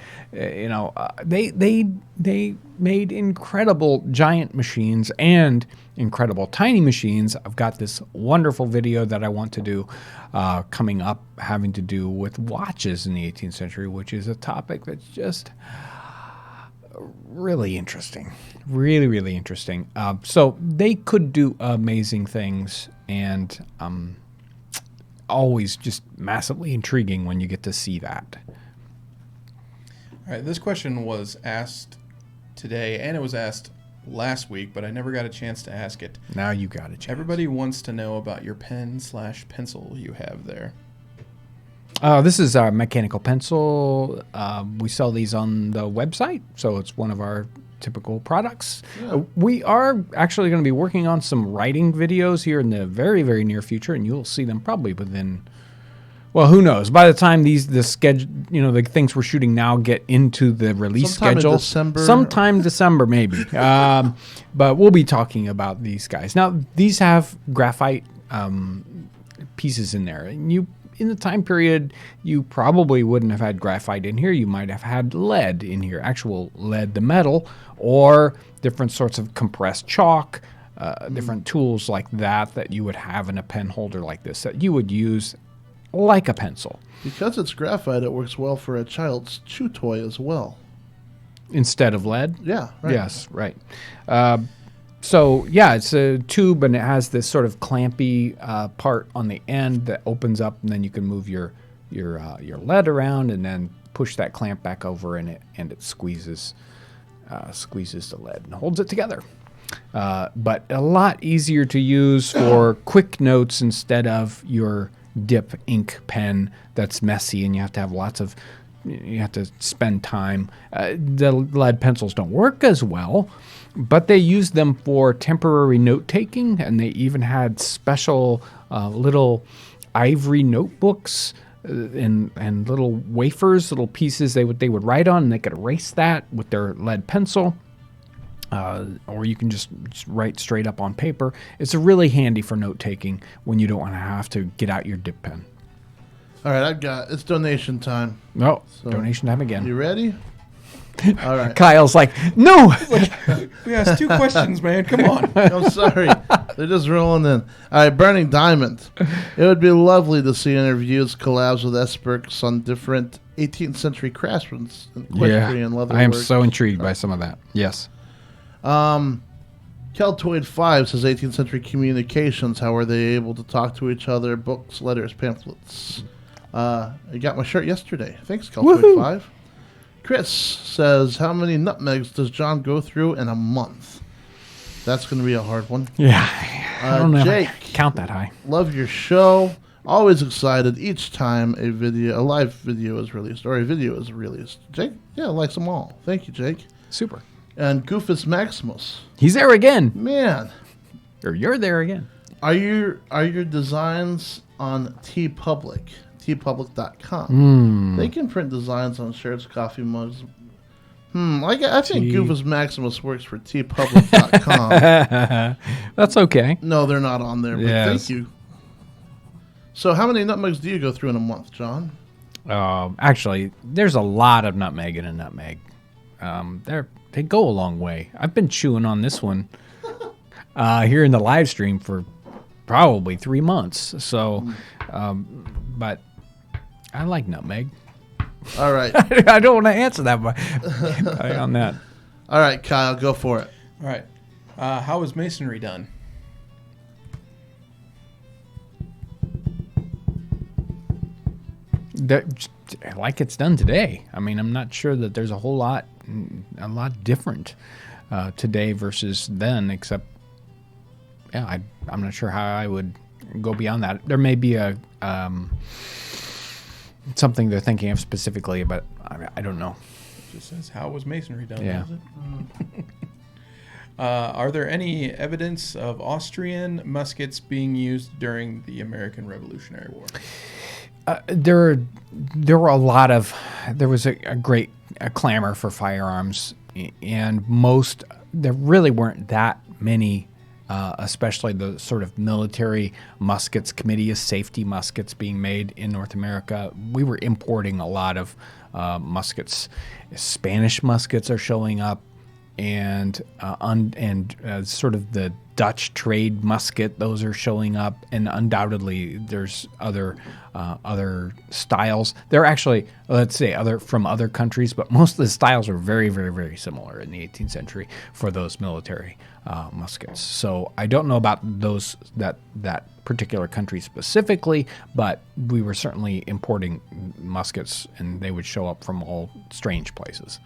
They made incredible giant machines and incredible tiny machines. I've got this wonderful video that I want to do coming up having to do with watches in the 18th century, which is a topic that's just really interesting. Really, really interesting. So they could do amazing things, and always just massively intriguing when you get to see that. All right, this question was asked today, and it was asked last week, but I never got a chance to ask it. Now you got a chance. Everybody wants to know about your pen/pencil you have there. This is our mechanical pencil. We sell these on the website, so it's one of our typical products. Yeah. We are actually going to be working on some writing videos here in the very, very near future, and you'll see them probably within. Well, who knows? By the time the schedule, the things we're shooting now get into the release Sometime in schedule, December. sometime December maybe. But we'll be talking about these guys. Now, these have graphite pieces in there, and in the time period, you probably wouldn't have had graphite in here. You might have had lead in here, actual lead, the metal, or different sorts of compressed chalk, different tools like that you would have in a pen holder like this that you would use like a pencil. Because it's graphite, it works well for a child's chew toy as well. Instead of lead? Yeah, right. Yes, right. So, yeah, it's a tube, and it has this sort of clampy part on the end that opens up, and then you can move your lead around and then push that clamp back over, and it squeezes the lead and holds it together. But a lot easier to use for quick notes instead of your dip ink pen that's messy, and you have to spend time. The lead pencils don't work as well, but they use them for temporary note taking, and they even had special little ivory notebooks and little wafers, little pieces they would write on, and they could erase that with their lead pencil. Or you can just write straight up on paper. It's really handy for note taking when you don't want to have to get out your dip pen. All right, it's donation time. No, So, donation time again. You ready? All right. Kyle's like, no. We asked 2 questions, man. Come on. I'm sorry. They're just rolling in. All right, Burning Diamond. It would be lovely to see interviews, collabs with experts on different 18th century craftsmen and quickly and leather I am work. so intrigued by some of that. Yes. Keltoid 5 says 18th century communications. How are they able to talk to each other? Books, letters, pamphlets. I got my shirt yesterday. Thanks, Keltoid Woohoo. 5. Chris says, how many nutmegs does John go through in a month? That's going to be a hard one. Yeah. I don't know. Jake. If I can count that high. Love your show. Always excited each time a live video is released, or a video is released. Jake, yeah, likes them all. Thank you, Jake. Super. And Goofus Maximus. He's there again. Man, Or you're there again. are your designs on TeePublic? TeePublic.com. They can print designs on shirts, coffee mugs. I think Goofus Maximus works for TeePublic.com. That's okay. No, they're not on there, but Yes. thank you. So how many nutmegs do you go through in a month, John? Actually, there's a lot of nutmeg in a nutmeg. They go a long way. I've been chewing on this one here in the live stream for probably 3 months. So, but I like nutmeg. All right. I don't want to answer that on that. All right, Kyle, go for it. All right. How is masonry done? Like it's done today. I mean, I'm not sure that there's a lot different today versus then, except, yeah, I'm not sure how I would go beyond that. There may be a something they're thinking of specifically, but I don't know. It just says, how was masonry done? Yeah. Does it? Are there any evidence of Austrian muskets being used during the American Revolutionary War? There were a lot of. There was a great clamor for firearms, and there really weren't that many, especially the sort of military muskets, committee of safety muskets being made in North America. We were importing a lot of muskets. Spanish muskets are showing up, and sort of the Dutch trade musket, those are showing up, and undoubtedly there's other styles. They're actually, let's say, from other countries, but most of the styles are very, very, very similar in the 18th century for those military muskets. So I don't know about that particular country specifically, but we were certainly importing muskets, and they would show up from all strange places.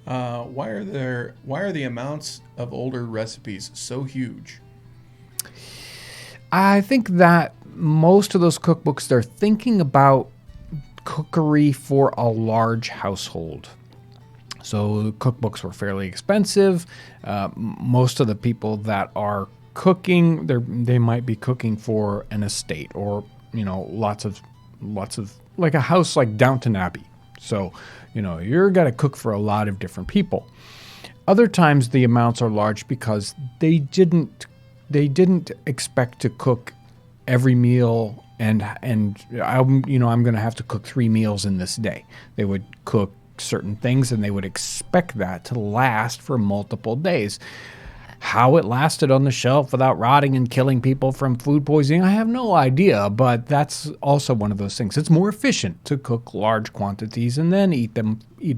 Why are the amounts of older recipes so huge? I think that most of those cookbooks, they're thinking about cookery for a large household. So cookbooks were fairly expensive. Most of the people that are cooking, they might be cooking for an estate or, lots of like a house like Downton Abbey. So, you're going to cook for a lot of different people. Other times the amounts are large because they didn't expect to cook every meal and I'm going to have to cook 3 meals in this day. They would cook certain things and they would expect that to last for multiple days. How it lasted on the shelf without rotting and killing people from food poisoning, I have no idea, but that's also one of those things. It's more efficient to cook large quantities and then eat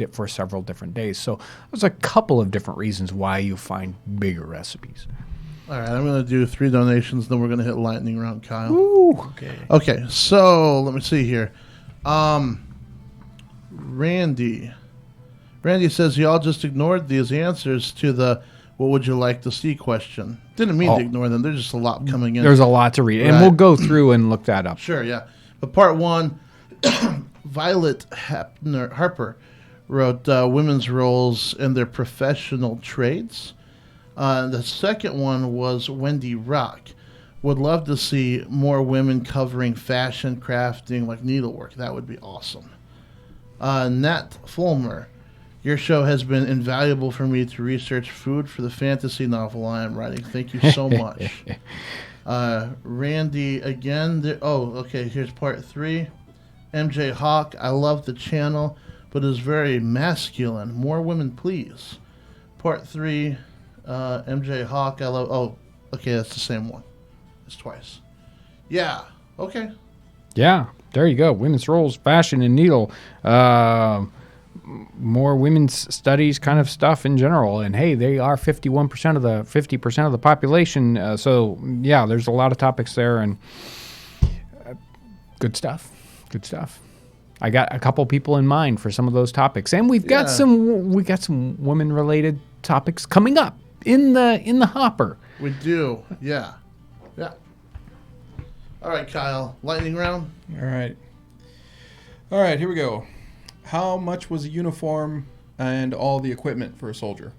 it for several different days. So there's a couple of different reasons why you find bigger recipes. All right, I'm going to do 3 donations, then we're going to hit lightning round, Kyle. Ooh. Okay, so let me see here. Randy says y'all just ignored these answers to the "what would you like to see" question. Didn't mean to ignore them. There's just a lot coming in. There's a lot to read, and we'll go through and look that up. Sure, yeah. But part 1, Violet Harper wrote women's roles in their professional trades. The second one was Wendy Rock. Would love to see more women covering fashion, crafting, like needlework. That would be awesome. Nat Fulmer, your show has been invaluable for me to research food for the fantasy novel I am writing. Thank you so much. Randy again. Here's part 3. MJ Hawk, I love the channel, but is very masculine. More women, please. Part 3. MJ Hawk, I love. Oh, okay, that's the same one. It's twice. Yeah. Okay. Yeah, there you go. Women's roles, fashion, and needle. More women's studies kind of stuff in general. And hey, they are 50% of the population. So yeah, there's a lot of topics there, and good stuff. Good stuff. I got a couple people in mind for some of those topics, and we've got some women related topics coming up in the hopper. We do. Yeah. Yeah. All right, Kyle. Lightning round. All right, here we go. How much was a uniform and all the equipment for a soldier?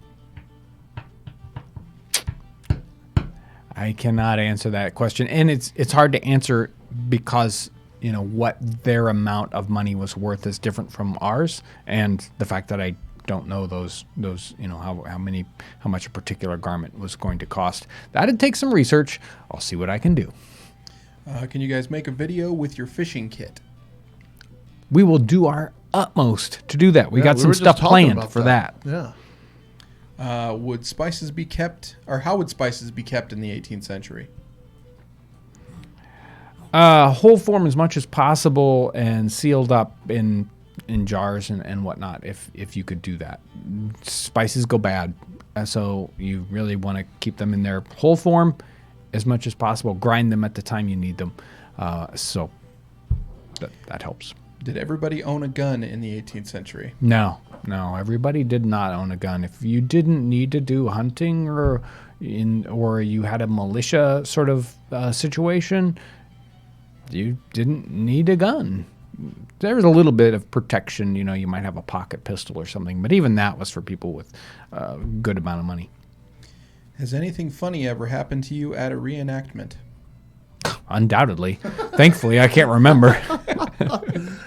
I cannot answer that question, and it's hard to answer because what their amount of money was worth is different from ours, and the fact that I don't know those how much a particular garment was going to cost. That'd take some research. I'll see what I can do. Can you guys make a video with your fishing kit? We will do our utmost to do that. We got some stuff planned for that. Yeah. How would spices be kept in the 18th century? Whole form as much as possible and sealed up in jars and whatnot, if you could do that. Spices go bad, so you really want to keep them in their whole form as much as possible. Grind them at the time you need them, so that helps. Did everybody own a gun in the 18th century? No, everybody did not own a gun. If you didn't need to do hunting or you had a militia sort of situation, you didn't need a gun. There was a little bit of protection, you might have a pocket pistol or something, but even that was for people with a good amount of money. Has anything funny ever happened to you at a reenactment? Undoubtedly. Thankfully, I can't remember.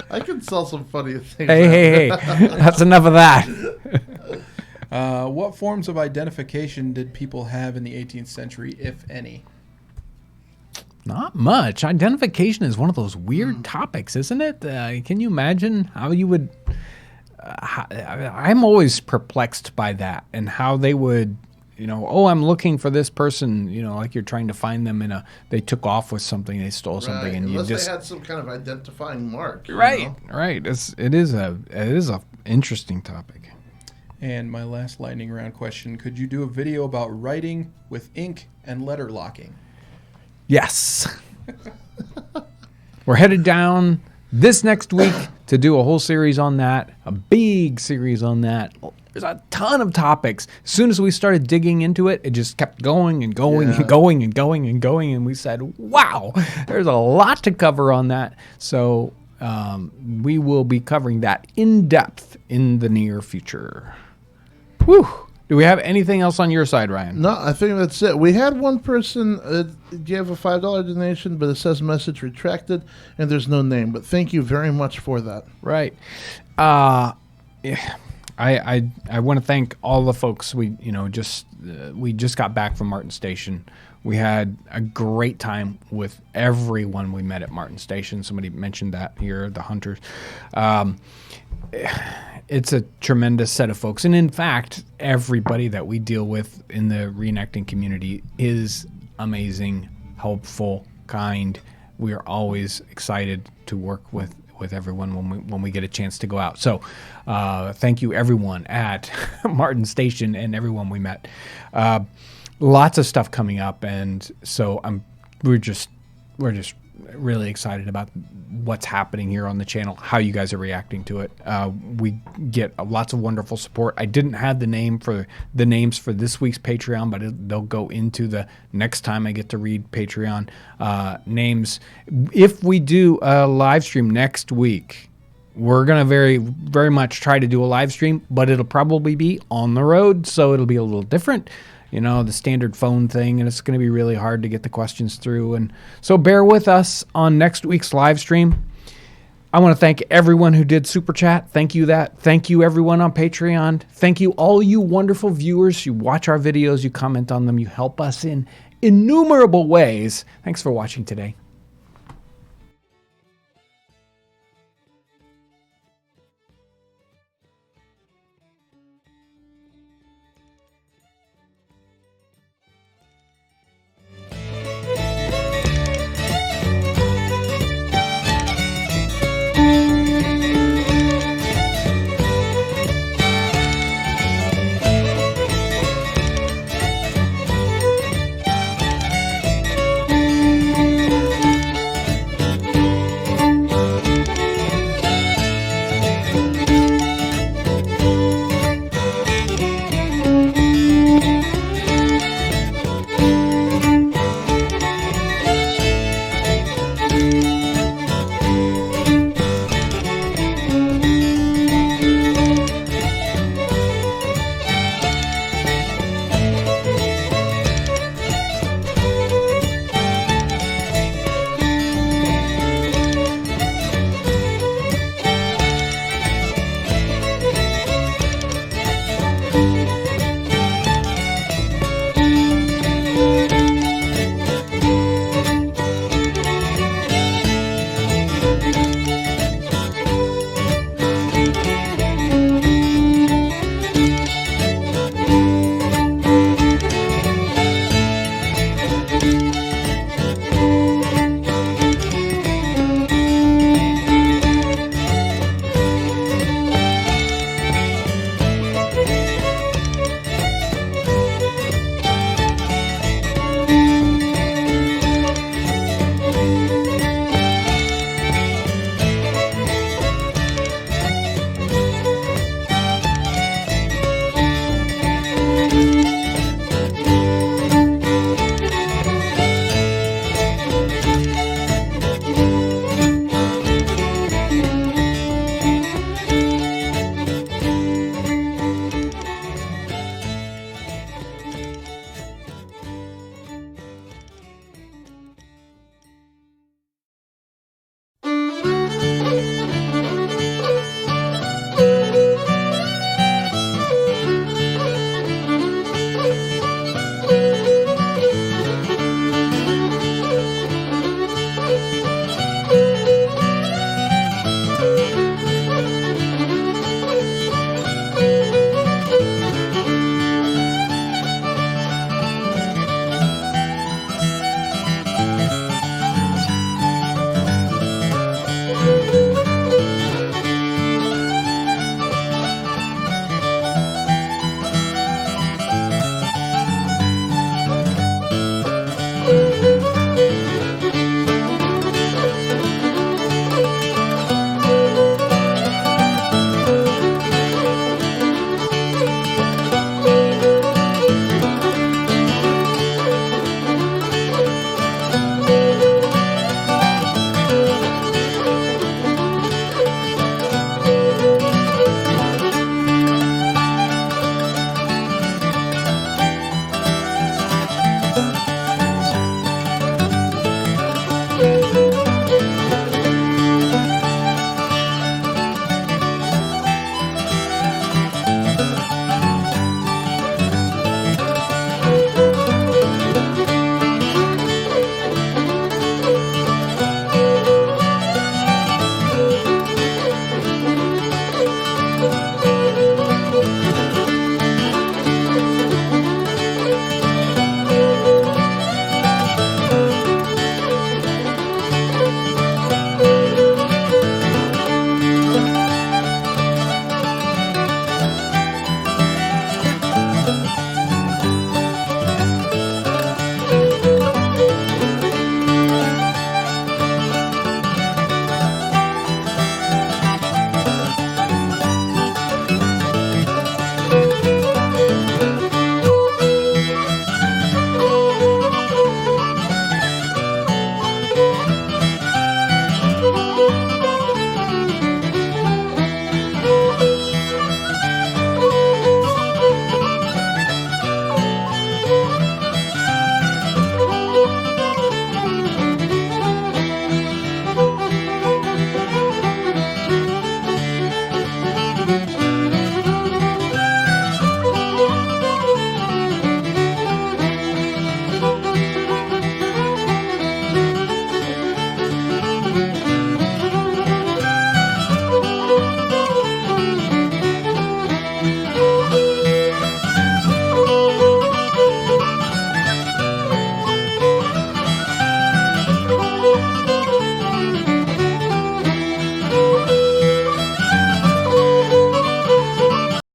I can sell some funny things. Hey. That's enough of that. What forms of identification did people have in the 18th century, if any? Not much. Identification is one of those weird topics, isn't it? Can you imagine how you would... I'm always perplexed by that and how they would... I'm looking for this person, like you're trying to find them they took off with something, they stole something, and unless you just... they had some kind of identifying mark. Right. It is a interesting topic. And my last lightning round question, could you do a video about writing with ink and letter locking? Yes. We're headed down this next week to do a whole series on that, a big series on that. There's a ton of topics. As soon as we started digging into it, it just kept going and going Yeah. and going and going and going. And we said, wow, there's a lot to cover on that. So we will be covering that in depth in the near future. Whew. Do we have anything else on your side, Ryan? No, I think that's it. We had one person give a $5 donation, but it says message retracted, and there's no name. But thank you very much for that. Right. Yeah. I want to thank all the folks. We just got back from Martin Station. We had a great time with everyone we met at Martin Station. Somebody mentioned that here, the hunters. It's a tremendous set of folks. And in fact, everybody that we deal with in the reenacting community is amazing, helpful, kind. We are always excited to work with everyone when we get a chance to go out. So thank you everyone at Martin Station and everyone we met. Lots of stuff coming up, and so we're just really excited about what's happening here on the channel, how you guys are reacting to it. We get lots of wonderful support. I didn't have the names for this week's Patreon, but they'll go into the next time I get to read Patreon names. If we do a live stream next week, we're going to very, very much try to do a live stream, but it'll probably be on the road, so it'll be a little different. The standard phone thing, and it's going to be really hard to get the questions through. And so bear with us on next week's live stream. I want to thank everyone who did Super Chat. Thank you Thank you everyone on Patreon. Thank you all you wonderful viewers. You watch our videos, you comment on them, you help us in innumerable ways. Thanks for watching today.